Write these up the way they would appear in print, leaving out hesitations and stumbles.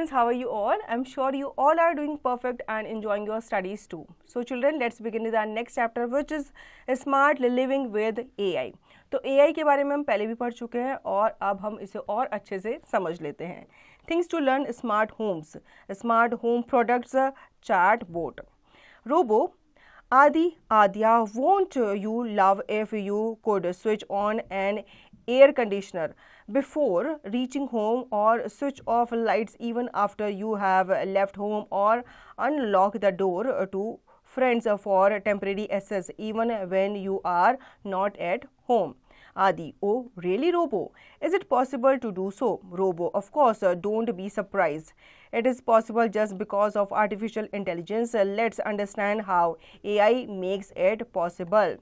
students, how are you all? I'm sure you all are doing perfect and enjoying your studies too. So children, let's begin with our next chapter, which is smart living with AI. तो AI के बारे में हम पहले भी पढ़ चुके हैं और अब हम इसे और अच्छे से समझ लेते हैं. Things to learn: smart homes, smart home products, chat bot. Robo, Adya, won't you love if you could switch on an air conditioner before reaching home, or switch off lights even after you have left home, or unlock the door to friends for temporary access even when you are not at home? Adi, oh really, Robo? Is it possible to do so? Robo, of course, don't be surprised. It is possible just because of artificial intelligence. Let's understand how AI makes it possible.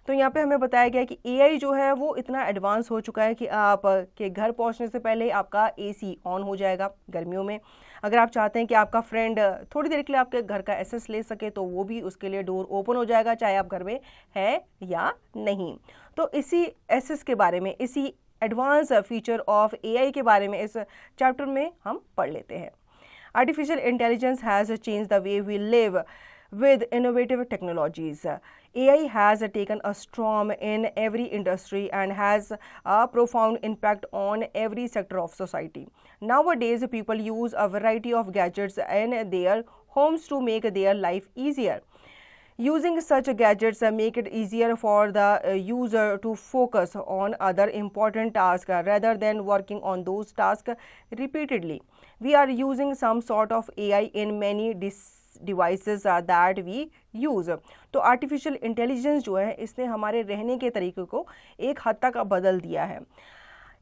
तो यहाँ पे हमें बताया गया कि AI जो है वो इतना एडवांस हो चुका है कि आप के घर पहुँचने से पहले आपका AC ऑन हो जाएगा गर्मियों में. अगर आप चाहते हैं कि आपका फ्रेंड थोड़ी देर के लिए आपके घर का एक्सेस ले सके तो वो भी उसके लिए डोर ओपन हो जाएगा, चाहे आप घर में है या नहीं. तो इसी एक्सेस के बारे में, इसी एडवांस फीचर ऑफ AI के बारे में इस चैप्टर में हम पढ़ लेते हैं. Artificial intelligence has changed the way we live with innovative technologies. AI has taken a storm in every industry and has a profound impact on every sector of society. Nowadays, people use a variety of gadgets in their homes to make their life easier. Using such gadgets make it easier for the user to focus on other important tasks rather than working on those tasks repeatedly. We are using some sort of AI in many devices that we use. तो artificial intelligence जो है इसने हमारे रहने के तरीके को एक हद तक बदल दिया है.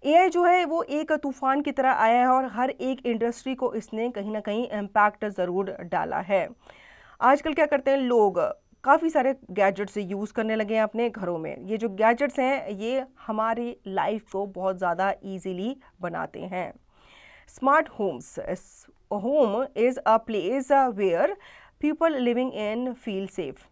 AI जो है वो एक तूफान की तरह आया है और हर एक इंडस्ट्री को इसने कहीं ना कहीं इम्पैक्ट ज़रूर डाला है. आजकल क्या करते हैं लोग, काफ़ी सारे गैजेट्स यूज़ करने लगे हैं अपने घरों में. ये जो गैजेट्स हैं ये हमारी लाइफ को बहुत ज़्यादा ईजीली बनाते हैं. Smart homes. Home is a place where people living in feel safe,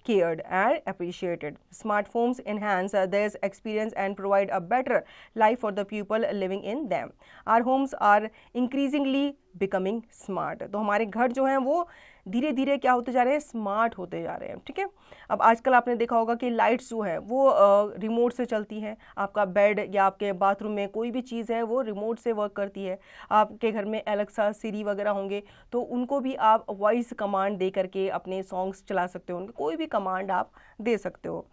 cared and appreciated. Smart homes enhance this experience and provide a better life for the people living in them. Our homes are increasingly becoming smart. तो हमारे घर जो हैं वो धीरे धीरे क्या होते जा रहे हैं, स्मार्ट होते जा रहे हैं. ठीक है. अब आजकल आपने देखा होगा कि लाइट्स जो है वो रिमोट से चलती हैं. आपका बेड या आपके बाथरूम में कोई भी चीज़ है वो रिमोट से वर्क करती है. आपके घर में एलेक्सा, सिरी वगैरह होंगे तो उनको भी आप वॉइस कमांड दे करके अपने सॉन्ग्स चला सकते हो. उनको कोई भी कमांड आप दे सकते हो.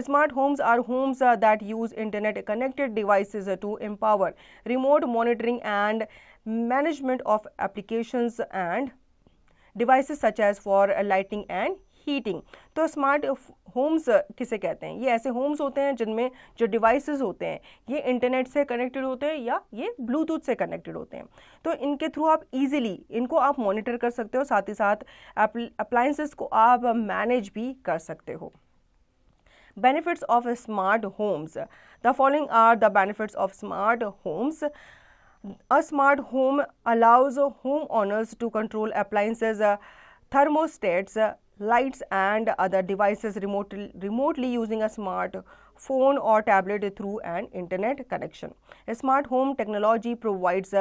Smart homes are homes that use internet connected devices to empower remote monitoring and management of applications and devices such as for lighting and heating. तो स्मार्ट होम्स किसे कहते हैं? ये ऐसे होम्स होते हैं जिनमें जो डिवाइसेस होते हैं ये इंटरनेट से कनेक्टेड होते हैं या ये ब्लूटूथ से कनेक्टेड होते हैं. तो इनके थ्रू आप इजीली इनको आप मॉनिटर कर सकते हो, साथ ही साथ अप्लायंसेस को आप मैनेज भी कर सकते हो. Benefits of smart homes. The following are the benefits of smart homes. A smart home allows homeowners to control appliances, thermostats, lights and other devices remotely using a smart phone or tablet through an internet connection. A smart home technology provides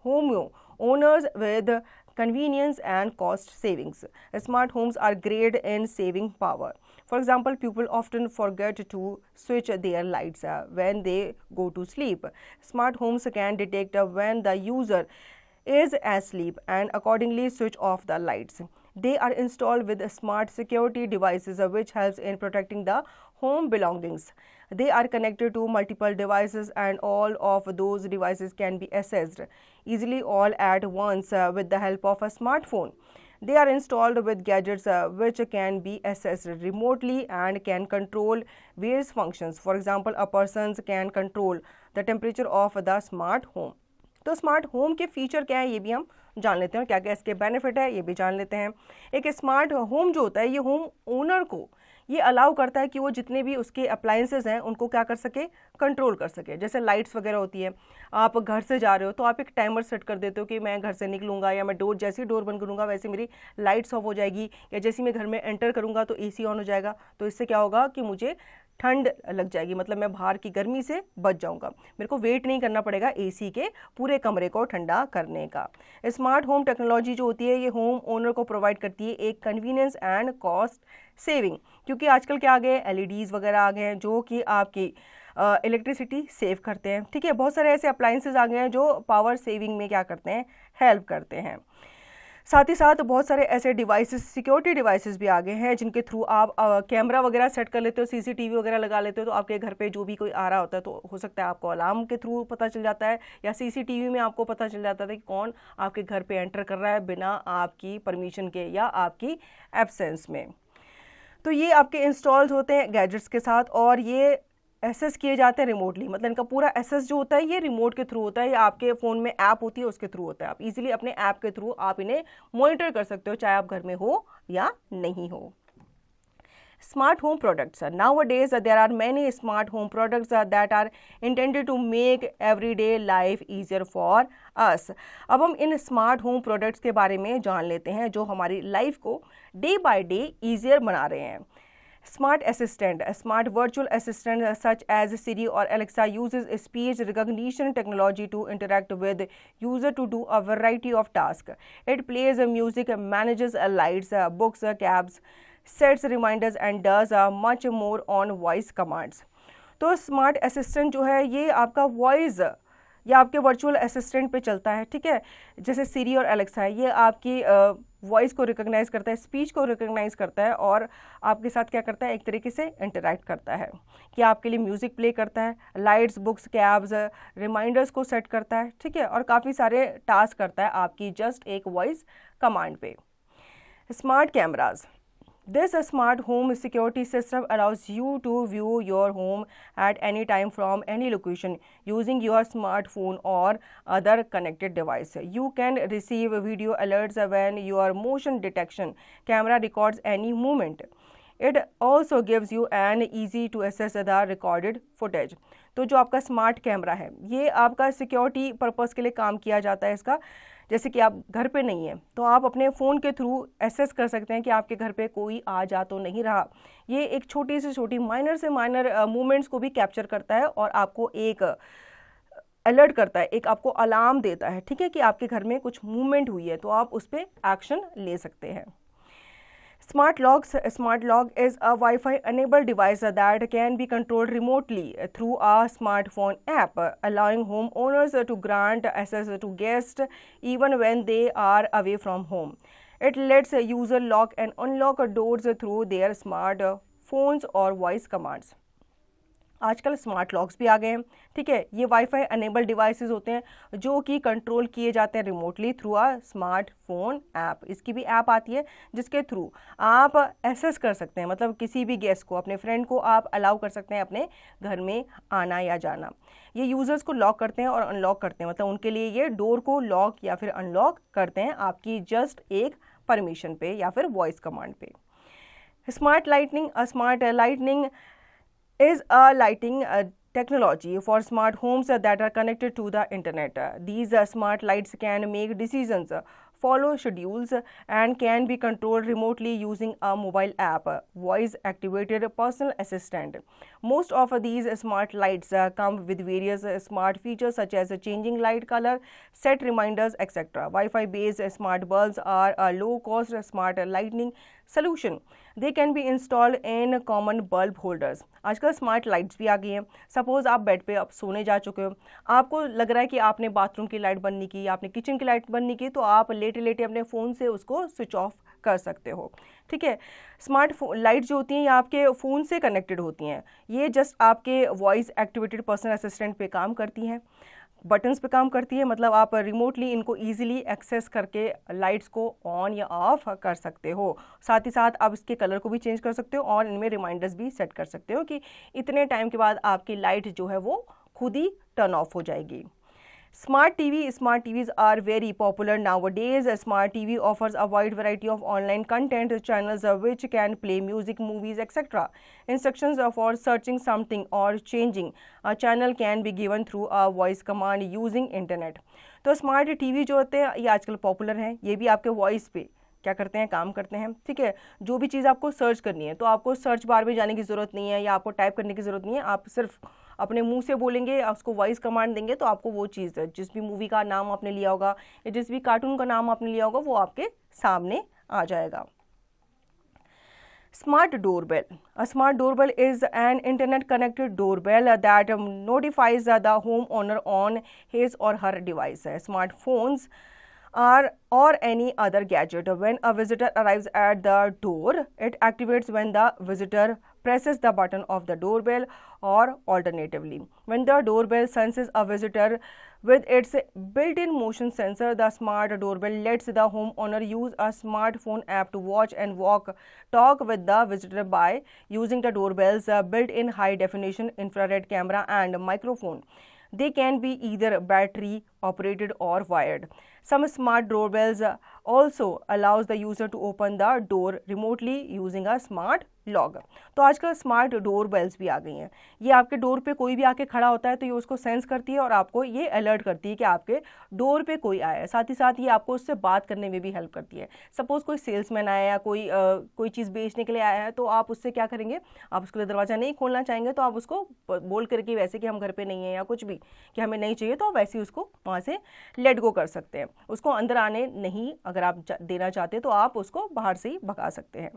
homeowners with convenience and cost savings. Smart homes are great in saving power. For example, people often forget to switch their lights when they go to sleep. Smart homes can detect when the user is asleep and accordingly switch off the lights. They are installed with smart security devices which helps in protecting the home belongings. They are connected to multiple devices and all of those devices can be accessed easily all at once with the help of a smartphone. They are installed with gadgets which can be accessed remotely and can control various functions. For example, a person can control the temperature of the smart home. तो smart home के feature क्या है ये भी हम जान लेते हैं और क्या क्या इसके बेनिफिट है ये भी जान लेते हैं. एक स्मार्ट होम जो होता है ये होम ओनर को ये अलाउ करता है कि वो जितने भी उसके अप्लायंसेस हैं उनको क्या कर सके, कंट्रोल कर सके. जैसे लाइट्स वगैरह होती है, आप घर से जा रहे हो तो आप एक टाइमर सेट कर देते हो कि मैं घर से निकलूंगा या मैं जैसे ही डोर बंद करूंगा वैसे मेरी लाइट्स ऑफ हो जाएगी, या जैसे मैं घर में एंटर करूंगा तो AC ऑन हो जाएगा. तो इससे क्या होगा कि मुझे ठंड लग जाएगी, मतलब मैं बाहर की गर्मी से बच जाऊंगा, मेरे को वेट नहीं करना पड़ेगा एसी के पूरे कमरे को ठंडा करने का। स्मार्ट होम टेक्नोलॉजी जो होती है ये होम ओनर को प्रोवाइड करती है एक कन्वीनियंस एंड कॉस्ट सेविंग, क्योंकि आजकल क्या आ गए एलईडीज़ वगैरह आ गए हैं जो कि आपकी इलेक्ट्रिसिटी सेव करते हैं। ठीक है, बहुत सारे ऐसे अप्लाइंसेस आ गए हैं जो पावर सेविंग में क्या करते हैं, हेल्प करते हैं। साथ ही साथ बहुत सारे ऐसे डिवाइसेस, सिक्योरिटी डिवाइसेस भी आ गए हैं जिनके थ्रू आप कैमरा वगैरह सेट कर लेते हो, सीसीटीवी वगैरह लगा लेते हो, तो आपके घर पे जो भी कोई आ रहा होता है तो हो सकता है आपको अलार्म के थ्रू पता चल जाता है, या सीसीटीवी में आपको पता चल जाता है कि कौन आपके घर पे एंटर कर रहा है बिना आपकी परमिशन के या आपकी एब्सेंस में। तो ये आपके इंस्टॉल्ड होते हैं गैजेट्स के साथ, और ये एसेस किए जाते हैं रिमोटली, मतलब इनका पूरा एसेस जो होता है ये रिमोट के थ्रू होता है, या आपके फ़ोन में ऐप होती है उसके थ्रू होता है। आप इजीली अपने ऐप के थ्रू आप इन्हें मॉनिटर कर सकते हो, चाहे आप घर में हो या नहीं हो। Smart home products. Nowadays, there are many smart home products that are intended to make everyday life easier for us. अब हम इन स्मार्ट होम प्रोडक्ट्स के बारे में जान लेते हैं जो हमारी लाइफ को डे बाय डे ईजियर बना रहे हैं। Smart assistant, a smart virtual assistant such as Siri or Alexa uses speech recognition technology to interact with user to do a variety of tasks. It plays music, manages lights, books, cabs, sets reminders and does much more on voice commands. तो smart assistant जो है ये आपका voice या आपके virtual assistant पे चलता है। ठीक है, जैसे सीरी और एलेक्सा है, ये आपकी वॉइस को रिकॉग्नाइज करता है, स्पीच को रिकॉग्नाइज करता है, और आपके साथ क्या करता है, एक तरीके से इंटरैक्ट करता है कि आपके लिए म्यूज़िक प्ले करता है, लाइट्स, बुक्स, कैब्स, रिमाइंडर्स को सेट करता है। ठीक है, और काफ़ी सारे टास्क करता है आपकी जस्ट एक वॉइस कमांड पे। Smart cameras. This smart home security system allows you to view your home at any time from any location using your smartphone or other connected device. You can receive video alerts when your motion detection camera records any movement. It also gives you an easy to access the recorded footage. तो जो आपका smart camera है ये आपका security purpose के लिए काम किया जाता है इसका। जैसे कि आप घर पे नहीं हैं तो आप अपने फ़ोन के थ्रू एसेस कर सकते हैं कि आपके घर पे कोई आ जा तो नहीं रहा। ये एक छोटी से छोटी माइनर से माइनर मूवमेंट्स को भी कैप्चर करता है और आपको एक अलर्ट करता है, एक आपको अलार्म देता है। ठीक है, कि आपके घर में कुछ मूवमेंट हुई है तो आप उस पर एक्शन ले सकते हैं। Smart locks. Smart lock is a Wi-Fi enabled device that can be controlled remotely through a smartphone app, allowing homeowners to grant access to guests even when they are away from home. It lets user lock and unlock doors through their smart phones or voice commands. आजकल smart locks भी आ गए हैं। ठीक है, ये wifi enable devices होते हैं जो कि कंट्रोल किए जाते हैं रिमोटली थ्रू आ स्मार्टफोन ऐप। इसकी भी ऐप आती है जिसके थ्रू आप एसेस कर सकते हैं, मतलब किसी भी गेस्ट को, अपने फ्रेंड को आप अलाउ कर सकते हैं अपने घर में आना या जाना। ये यूज़र्स को लॉक करते हैं और अनलॉक करते हैं, मतलब उनके लिए ये डोर को लॉक या फिर अनलॉक करते हैं आपकी जस्ट एक परमिशन पे या फिर वॉइस कमांड पे। Smart lightning is a lighting technology for smart homes that are connected to the internet. These smart lights can make decisions, follow schedules, and can be controlled remotely using a mobile app, voice activated personal assistant. Most of these smart lights come with various smart features such as changing light color, set reminders, etc. Wi-Fi based smart bulbs are a low cost smart lighting solution. They can be installed in common bulb holders. आजकल smart lights भी आ गई हैं। Suppose आप bed पे आप सोने जा चुके हो, आपको लग रहा है कि आपने बाथरूम की लाइट बंद नहीं की, आपने किचन की लाइट बंद नहीं की, तो आप लेटे लेटे अपने फ़ोन से उसको स्विच ऑफ कर सकते हो। ठीक है, स्मार्ट लाइट जो होती हैं ये आपके फ़ोन से कनेक्टेड होती हैं। ये जस्ट आपके वॉइस एक्टिवेटेड पर्सनल असिस्टेंट पे काम करती हैं, बटन्स पे काम करती है, मतलब आप रिमोटली इनको इजीली एक्सेस करके लाइट्स को ऑन या ऑफ कर सकते हो। साथ ही साथ आप इसके कलर को भी चेंज कर सकते हो और इनमें रिमाइंडर्स भी सेट कर सकते हो कि इतने टाइम के बाद आपकी लाइट जो है वो खुद ही टर्न ऑफ हो जाएगी। Smart TVs are very popular nowadays. Smart TV offers a wide variety of online content channels which can play music, movies, etc. Instructions for searching something or changing a channel can be given through a voice command using internet. तो smart TV जो होते हैं ये आजकल popular हैं, ये भी आपके वॉइस पे क्या करते हैं, काम करते हैं। ठीक है, जो भी चीज़ आपको सर्च करनी है तो आपको सर्च बार में जाने की ज़रूरत नहीं है या आपको टाइप करने की ज़रूरत नहीं है, आप सिर्फ अपने मुंह से बोलेंगे, उसको वॉइस कमांड देंगे तो आपको वो चीज़, जिस भी मूवी का नाम आपने लिया होगा या जिस भी कार्टून का नाम आपने लिया होगा वो आपके सामने आ जाएगा। Smart doorbell. A smart doorbell is an internet-connected doorbell that notifies the homeowner on his or her device, smartphones, or any other gadget. When a visitor arrives at the door, it activates when the visitor presses the button of the doorbell, or alternatively, when the doorbell senses a visitor. With its built-in motion sensor, the smart doorbell lets the homeowner use a smartphone app to watch and talk with the visitor by using the doorbell's built-in high-definition infrared camera and microphone. They can be either battery operated or wired. Some smart doorbells also allows the user to open the door remotely using a smart lock. तो आजकल smart door bells भी आ गई हैं। ये आपके door पे कोई भी आके खड़ा होता है तो ये उसको सेंस करती है और आपको ये अलर्ट करती है कि आपके डोर पे कोई आया है। साथ ही साथ ये आपको उससे बात करने में भी हेल्प करती है। सपोज कोई सेल्समैन आया या कोई चीज़ बेचने के लिए आया है तो आप उससे क्या करेंगे, आप उसके लिए दरवाज़ा नहीं खोलना चाहेंगे तो आप उसको बोल करके वैसे कि हम घर पर नहीं हैं या कुछ भी कि हमें नहीं चाहिए तो आप वैसे ही उसको वहाँ से लेट गो कर सकते हैं। उसको अंदर आने नहीं अगर आप देना चाहते तो आप उसको बाहर से ही भगा सकते हैं।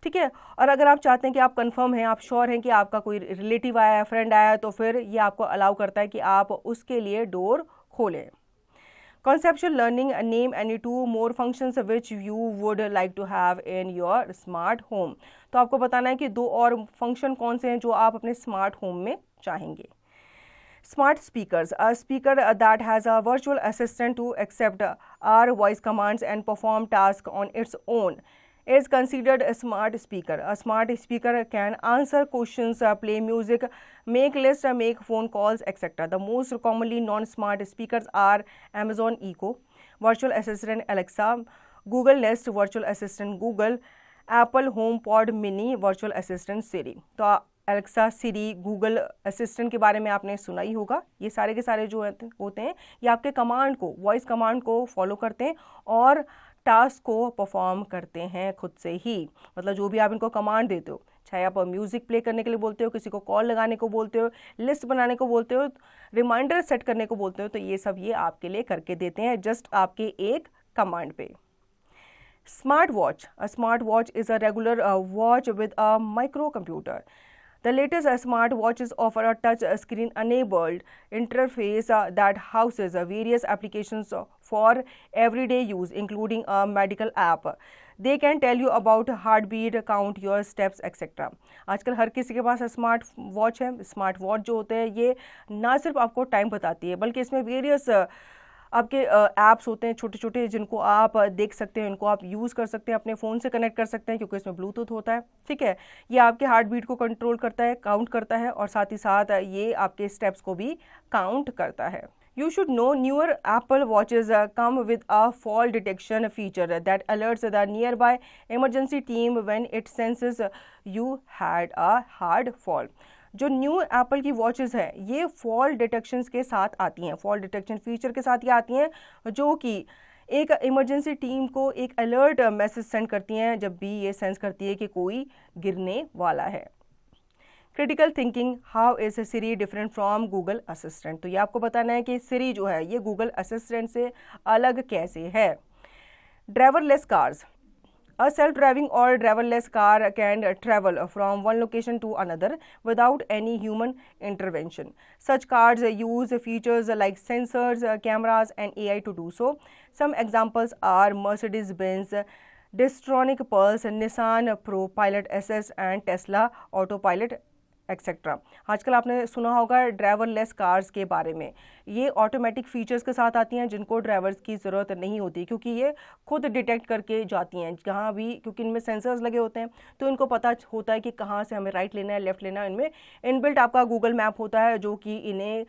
ठीक है, और अगर आप चाहते हैं कि आप कंफर्म हैं, आप श्योर हैं कि आपका कोई रिलेटिव आया है, फ्रेंड आया है, तो फिर ये आपको अलाउ करता है कि आप उसके लिए डोर खोलें। Conceptual learning, name any 2 more functions which you would like to have in your smart home. तो आपको बताना है कि 2 और फंक्शन कौन से हैं जो आप अपने स्मार्ट होम में चाहेंगे। Smart speakers, a speaker that has a virtual assistant to accept our voice commands and perform tasks on its own, is considered a smart speaker. A smart speaker can answer questions, play music, make lists, make phone calls, etc. The most commonly non-smart speakers are Amazon Echo, Virtual Assistant Alexa, Google Nest, Virtual Assistant Google, Apple HomePod Mini, Virtual Assistant Siri. तो Alexa, सीरी, Google assistant के बारे में आपने सुना ही होगा। ये सारे के सारे जो होते हैं ये आपके कमांड को, वॉइस कमांड को फॉलो करते हैं और टास्क को परफॉर्म करते हैं खुद से ही। मतलब जो भी आप इनको कमांड देते हो, चाहे आप म्यूज़िक प्ले करने के लिए बोलते हो, किसी को कॉल लगाने को बोलते हो, लिस्ट बनाने को बोलते हो, रिमाइंडर सेट करने को बोलते हो, तो ये सब ये आपके लिए करके देते हैं जस्ट आपके एक कमांड पे। Smart watch, a smart watch is a regular watch with a micro computer. The latest smart watches offer a touch screen enabled interface that houses various applications for everyday use, including a medical app. They can tell you about heartbeat, count your steps, etc. आजकल हर किसी के पास smart watch है। Smart watch जो होते हैं ये ना सिर्फ आपको टाइम बताती है बल्कि इसमें वेरियस आपके ऐप्स होते हैं छोटे छोटे जिनको आप देख सकते हैं, इनको आप यूज़ कर सकते हैं, अपने फ़ोन से कनेक्ट कर सकते हैं क्योंकि इसमें ब्लूटूथ होता है। ठीक है, ये आपके हार्ट बीट को कंट्रोल करता है, काउंट करता है और साथ ही साथ ये आपके स्टेप्स को भी काउंट करता है। You should know newer Apple watches come with a fall detection feature that alerts the nearby emergency team when it senses you had a hard fall. जो न्यू एप्पल की वॉचेस है ये fall detection के साथ आती हैं, fall detection feature के साथ ये आती हैं जो कि एक इमरजेंसी टीम को एक अलर्ट मैसेज सेंड करती हैं जब भी ये सेंस करती है कि कोई गिरने वाला है। Critical thinking, how is Siri different from Google assistant. तो ये आपको बताना है कि सिरी जो है ये गूगल असिस्टेंट से अलग कैसे है। Driverless cars, a self-driving or driverless car can travel from one location to another without any human intervention. Such cars use features like sensors, cameras, and AI to do so. Some examples are Mercedes-Benz Distronic Pulse, Nissan ProPilot SS, and Tesla Autopilot etcetera. आजकल आपने सुना होगा driverless cars के बारे में। ये automatic features के साथ आती हैं जिनको ड्राइवर्स की ज़रूरत नहीं होती क्योंकि ये खुद डिटेक्ट करके जाती हैं जहाँ भी, क्योंकि इनमें सेंसर्स लगे होते हैं तो इनको पता होता है कि कहाँ से हमें राइट लेना है, लेफ़्ट लेना है। इनमें इनबिल्ट आपका गूगल मैप होता है जो कि इन्हें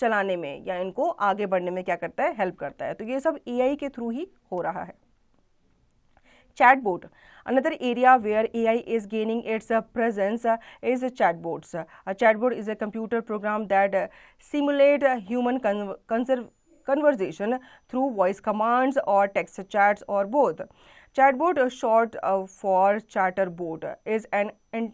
चलाने में या इनको आगे बढ़ने में क्या करता है, हेल्प करता है। तो ये सब AI के थ्रू ही हो रहा है। Chatbot, another area where AI is gaining its presence is chatbots. A chatbot is a computer program that simulate human conversation through voice commands or text chats or both. Chatbot, short for Chatterbot, is an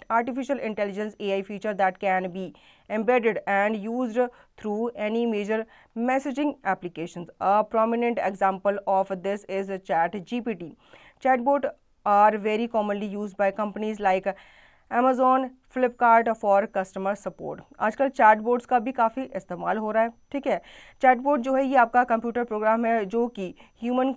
artificial intelligence AI feature that can be embedded and used through any major messaging applications. A prominent example of this is ChatGPT. Chatbot are very commonly used by companies like Amazon, Flipkart for customer support. आजकल चैटबोट्स का भी काफ़ी इस्तेमाल हो रहा है। ठीक है, चैटबोट जो है ये आपका कंप्यूटर प्रोग्राम है जो कि ह्यूमन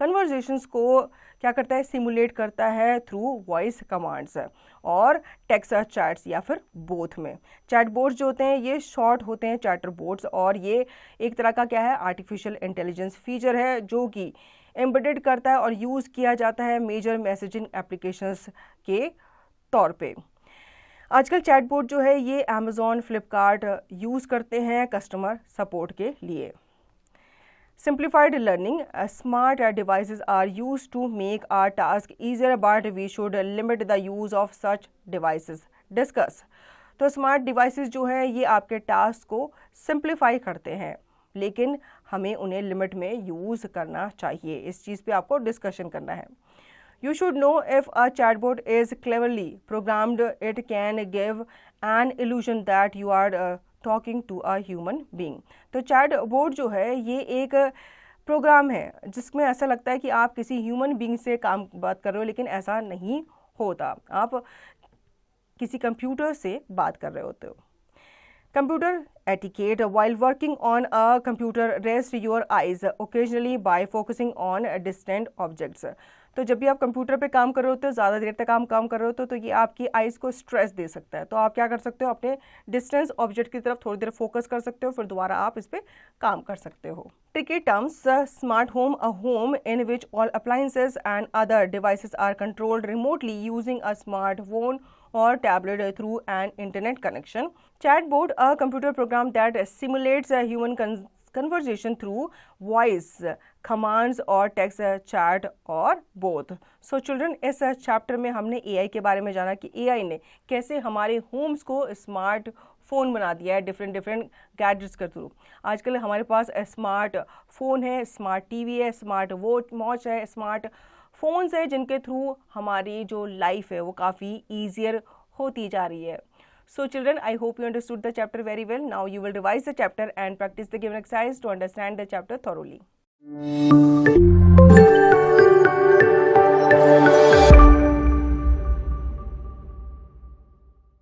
कन्वर्जेशंस को क्या करता है, सिमुलेट करता है थ्रू वॉइस कमांड्स और टेक्स्ट चैट्स या फिर बोथ में। चैटबोट्स जो होते हैं ये शॉर्ट होते हैं चैटरबोट्स, और ये एक तरह का क्या है, आर्टिफिशियल इंटेलिजेंस फीचर है जो कि एम्बेडेड करता है और यूज़ किया जाता है मेजर मैसेजिंग एप्लीकेशंस के तौर पे। आजकल चैटबॉट जो है ये अमेज़ॉन, फ्लिपकार्ट यूज़ करते हैं कस्टमर सपोर्ट के लिए। Simplified learning, smart devices are used to make our task easier, but we should limit the use of such devices. Discuss. तो स्मार्ट डिवाइसेस जो हैं ये आपके टास्क को सिंप्लीफाई करते हैं, लेकिन हमें उन्हें लिमिट में यूज़ करना चाहिए। इस चीज़ पे आपको डिस्कशन करना है। You should know if a chatbot is cleverly programmed, it can give an illusion that you are talking to a human being. तो चैटबॉट जो है ये एक प्रोग्राम है जिसमें ऐसा लगता है कि आप किसी ह्यूमन बीइंग से बात कर रहे हो, लेकिन ऐसा नहीं होता, आप किसी कंप्यूटर से बात कर रहे होते हो। Computer etiquette. While working on a computer, rest your eyes occasionally by focusing on distant objects. तो जब भी आप कंप्यूटर पे काम कर रहे होते हो, ज़्यादा देर तक काम कर रहे होते हो, तो ये आपकी आइज़ को स्ट्रेस दे सकता है। तो आप क्या कर सकते हो, अपने डिस्टेंस ऑब्जेक्ट की तरफ थोड़ी देर फोकस कर सकते हो, फिर दोबारा आप इस पर काम कर सकते हो। Tricky terms. Smart home, a home in which all appliances and other devices are controlled remotely using a smartphone or tablet through an internet connection. Chatbot, a computer program that simulates a human conversation through voice commands और text chat और both. So children, इस chapter में हमने AI के बारे में जाना कि AI ने कैसे हमारे होम्स को स्मार्ट फ़ोन बना दिया है डिफरेंट गैजेट्स के थ्रू। आजकल हमारे पास स्मार्ट फ़ोन है, स्मार्ट टीवी है, स्मार्ट वॉच है, स्मार्ट फ़ोन्स है, जिनके थ्रू हमारी जो लाइफ है वो काफ़ी ईजियर होती जा रही है। So children, I hope you understood the chapter very well. Now you will revise the chapter and practice the given exercise to understand the chapter thoroughly.